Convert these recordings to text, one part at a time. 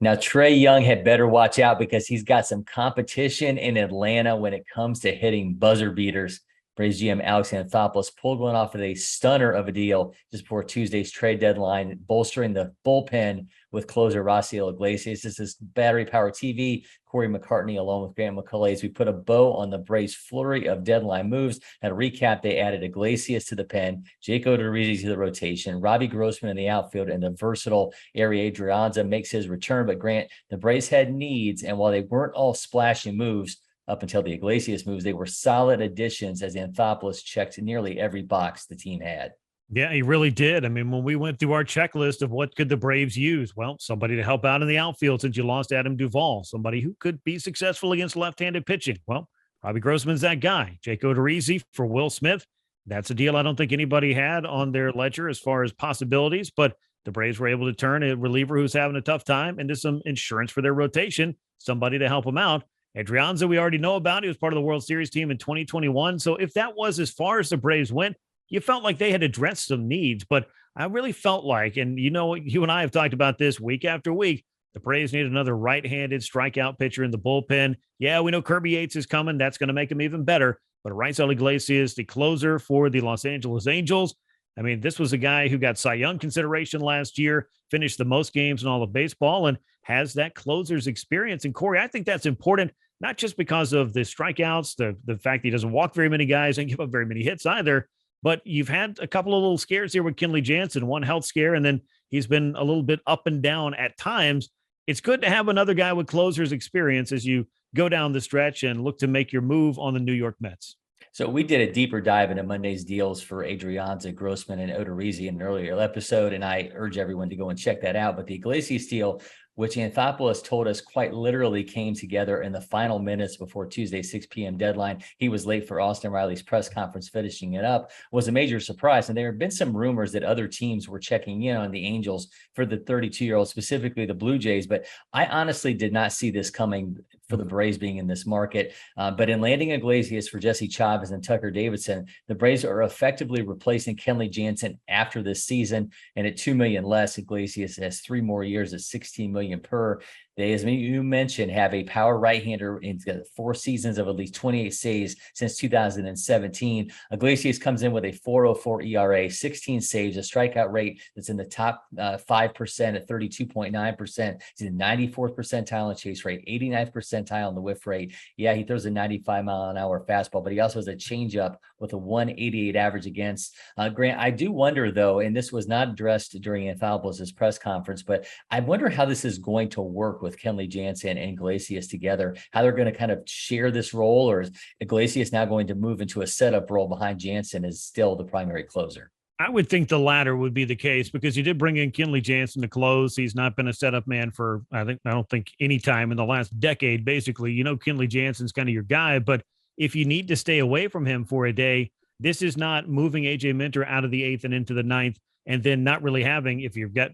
Now, Trey Young had better watch out because he's got some competition in Atlanta when it comes to hitting buzzer beaters. Braves GM Alex Anthopoulos pulled one off with a stunner of a deal just before Tuesday's trade deadline, bolstering the bullpen with closer Raisel Iglesias. This is Battery Power TV. Cory McCartney, along with Grant McAuley, as we put a bow on the Braves' flurry of deadline moves. At a recap, they added Iglesias to the pen, Jake Odorizzi to the rotation, Robbie Grossman in the outfield, and the versatile Ari Adrianza makes his return. But Grant, the Braves had needs, and while they weren't all splashy moves, up until the Iglesias moves, they were solid additions as Anthopoulos checked nearly every box the team had. Yeah, he really did. I mean, when we went through our checklist of what could the Braves use, well, somebody to help out in the outfield since you lost Adam Duvall, somebody who could be successful against left-handed pitching. Well, Robbie Grossman's that guy. Jake Odorizzi for Will Smith. That's a deal I don't think anybody had on their ledger as far as possibilities, but the Braves were able to turn a reliever who's having a tough time into some insurance for their rotation, somebody to help him out. Adrianza, we already know about. He was part of the World Series team in 2021. So if that was as far as the Braves went, you felt like they had addressed some needs. But I really felt like, and you know, you and I have talked about this week after week, the Braves need another right-handed strikeout pitcher in the bullpen. Yeah, we know Kirby Yates is coming. That's going to make him even better. But Raisel Iglesias, the closer for the Los Angeles Angels. I mean, this was a guy who got Cy Young consideration last year, finished the most games in all of baseball, and has that closer's experience. And Cory, I think that's important, not just because of the strikeouts, the fact that he doesn't walk very many guys and give up very many hits either, but you've had a couple of little scares here with Kenley Jansen, one health scare, and then he's been a little bit up and down at times. It's good to have another guy with closer's experience as you go down the stretch and look to make your move on the New York Mets. So we did a deeper dive into Monday's deals for Adrianza, Grossman, and Odorizzi in an earlier episode, and I urge everyone to go and check that out. But the Iglesias deal, which Anthopoulos told us quite literally came together in the final minutes before Tuesday's 6 p.m. deadline. He was late for Austin Riley's press conference finishing it up, was a major surprise. And there have been some rumors that other teams were checking in on the Angels for the 32-year-old, specifically the Blue Jays. But I honestly did not see this coming for the Braves being in this market. But in landing Iglesias for Jesse Chavez and Tucker Davidson, the Braves are effectively replacing Kenley Jansen after this season. And at $2 million less, Iglesias has 3 more years at $16 million per. They, as you mentioned, have a power right-hander in 4 seasons of at least 28 saves since 2017. Iglesias comes in with a 4.04 ERA, 16 saves, a strikeout rate that's in the top 5% at 32.9%. He's in the 94th percentile in chase rate, 89th percentile in the whiff rate. Yeah, he throws a 95-mile-an-hour fastball, but he also has a changeup with a 188 average against. Grant, I do wonder, though, and this was not addressed during Anthopoulos' press conference, but I wonder how this is going to work with Kenley Jansen and Iglesias together, how they're going to kind of share this role, or is Iglesias now going to move into a setup role behind Jansen as still the primary closer? I would think the latter would be the case because you did bring in Kenley Jansen to close. He's not been a setup man for, I don't think any time in the last decade, basically. You know, Kenley Jansen's kind of your guy, but if you need to stay away from him for a day, this is not moving AJ Minter out of the 8th and into the 9th and then not really having, if you've got,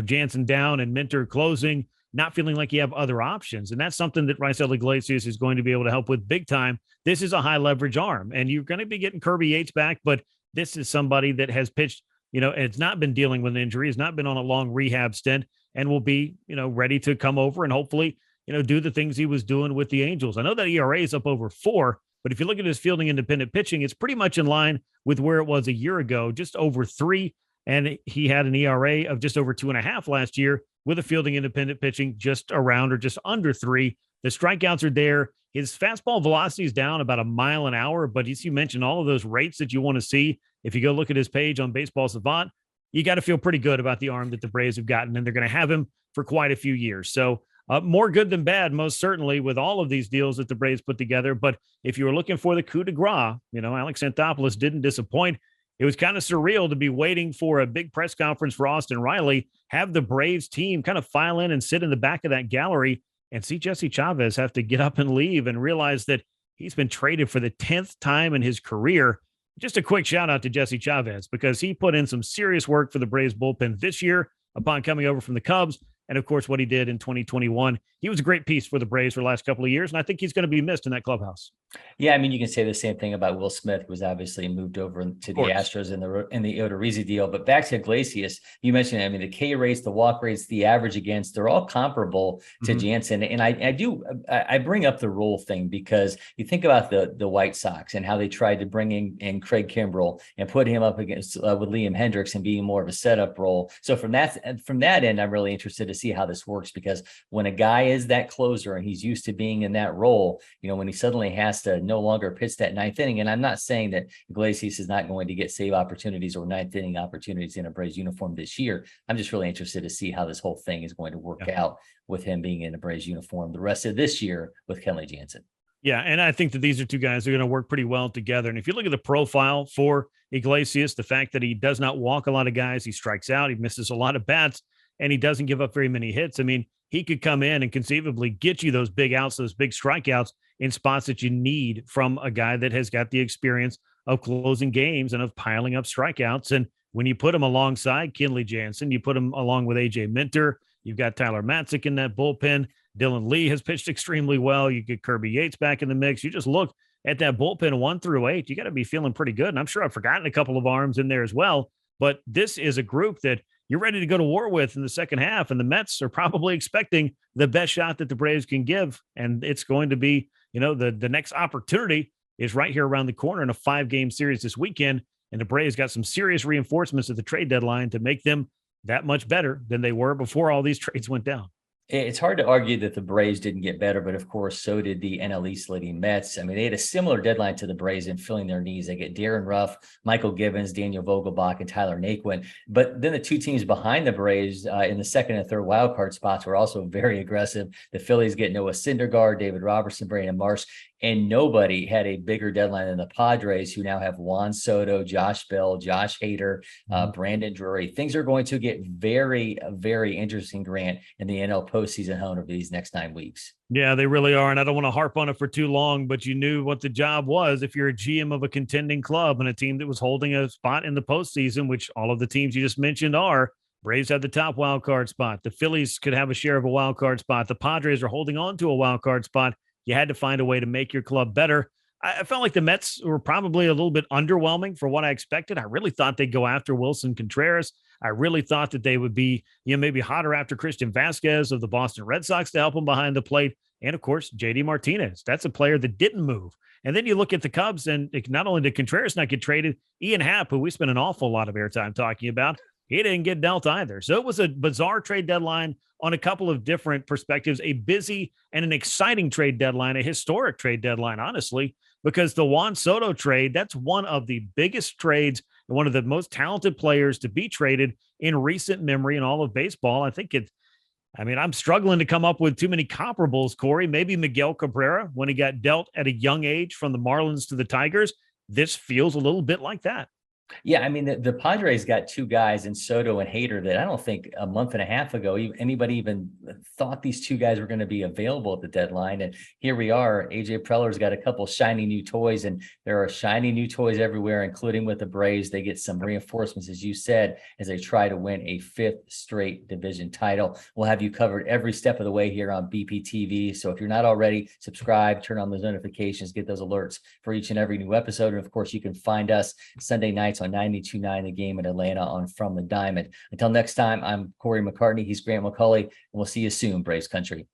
Jansen down and Minter closing, not feeling like you have other options. And that's something that Raisel Iglesias is going to be able to help with big time. This is a high leverage arm, and you're going to be getting Kirby Yates back, but this is somebody that has pitched, and it's not been dealing with an injury, has not been on a long rehab stint, and will be, ready to come over and hopefully, do the things he was doing with the Angels. I know that ERA is up over 4, but if you look at his fielding independent pitching, it's pretty much in line with where it was a year ago, just over 3. And he had an ERA of just over 2.5 last year with a fielding independent pitching just around or just under 3. The strikeouts are there. His fastball velocity is down about a mile an hour, but as you mentioned, all of those rates that you want to see, if you go look at his page on Baseball Savant, you got to feel pretty good about the arm that the Braves have gotten, and they're going to have him for quite a few years. So more good than bad, most certainly, with all of these deals that the Braves put together. But if you were looking for the coup de grace, Alex Anthopoulos didn't disappoint. It was kind of surreal to be waiting for a big press conference for Austin Riley, have the Braves team kind of file in and sit in the back of that gallery and see Jesse Chavez have to get up and leave and realize that he's been traded for the 10th time in his career. Just a quick shout out to Jesse Chavez because he put in some serious work for the Braves bullpen this year upon coming over from the Cubs. And of course, what he did in 2021 he was a great piece for the Braves for the last couple of years, and I think he's going to be missed in that clubhouse. Yeah, I mean, you can say the same thing about Will Smith, who was obviously moved over to the Astros in the Odorizzi deal. But back to Iglesias, you mentioned, I mean, the K rates, the walk rates, the average against, they're all comparable to Jansen. And I bring up the role thing because you think about the White Sox and how they tried to bring in Craig Kimbrell and put him up against with Liam Hendricks and being more of a setup role. So from that end, I'm really interested to see how this works, because when a guy is that closer and he's used to being in that role, when he suddenly has to no longer pitch that ninth inning. And I'm not saying that Iglesias is not going to get save opportunities or ninth inning opportunities in a Braves uniform this year. I'm just really interested to see how this whole thing is going to work out with him being in a Braves uniform the rest of this year with Kenley Jansen. Yeah, and I think that these are two guys who are going to work pretty well together. And if you look at the profile for Iglesias, the fact that he does not walk a lot of guys, he strikes out, he misses a lot of bats, and he doesn't give up very many hits. I mean, he could come in and conceivably get you those big outs, those big strikeouts in spots that you need from a guy that has got the experience of closing games and of piling up strikeouts. And when you put him alongside Kenley Jansen, you put him along with AJ Minter, you've got Tyler Matzik in that bullpen. Dylan Lee has pitched extremely well. You get Kirby Yates back in the mix. You just look at that bullpen 1 through 8, you got to be feeling pretty good. And I'm sure I've forgotten a couple of arms in there as well, but this is a group that you're ready to go to war with in the second half. And the Mets are probably expecting the best shot that the Braves can give. And it's going to be, the next opportunity is right here around the corner in a 5-game series this weekend. And the Braves got some serious reinforcements at the trade deadline to make them that much better than they were before all these trades went down. It's hard to argue that the Braves didn't get better, but of course, so did the NL East leading Mets. I mean, they had a similar deadline to the Braves in filling their needs. They get Darren Ruff, Michael Givens, Daniel Vogelbach, and Tyler Naquin. But then the two teams behind the Braves in the second and third wild card spots were also very aggressive. The Phillies get Noah Syndergaard, David Robertson, Brandon Marsh, and nobody had a bigger deadline than the Padres, who now have Juan Soto, Josh Bell, Josh Hader, Brandon Drury. Things are going to get very, very interesting, Grant, in the NL postseason home of these next 9 weeks. Yeah, they really are. And I don't want to harp on it for too long, but you knew what the job was if you're a GM of a contending club and a team that was holding a spot in the postseason, which all of the teams you just mentioned are. Braves had the top wild card spot. The Phillies could have a share of a wild card spot. The Padres are holding on to a wild card spot. You had to find a way to make your club better. I felt like the Mets were probably a little bit underwhelming for what I expected. I really thought they'd go after Wilson Contreras. I really thought that they would be, maybe hotter after Christian Vasquez of the Boston Red Sox to help them behind the plate. And of course, JD Martinez. That's a player that didn't move. And then you look at the Cubs, and not only did Contreras not get traded, Ian Happ, who we spent an awful lot of airtime talking about, he didn't get dealt either. So it was a bizarre trade deadline on a couple of different perspectives, a busy and an exciting trade deadline, a historic trade deadline, honestly, because the Juan Soto trade, that's one of the biggest trades and one of the most talented players to be traded in recent memory in all of baseball. I'm struggling to come up with too many comparables, Cory. Maybe Miguel Cabrera, when he got dealt at a young age from the Marlins to the Tigers. This feels a little bit like that. Yeah, I mean, the Padres got two guys in Soto and Hader that I don't think a month and a half ago anybody even thought these two guys were going to be available at the deadline. And here we are. AJ Preller's got a couple shiny new toys, and there are shiny new toys everywhere, including with the Braves. They get some reinforcements, as you said, as they try to win a 5th straight division title. We'll have you covered every step of the way here on BPTV. So if you're not already, subscribe, turn on those notifications, get those alerts for each and every new episode. And of course, you can find us Sunday nights on 92.9 The Game in Atlanta on From the Diamond. Until next time, I'm Cory McCartney. He's Grant McAuley, and we'll see you soon, Braves Country.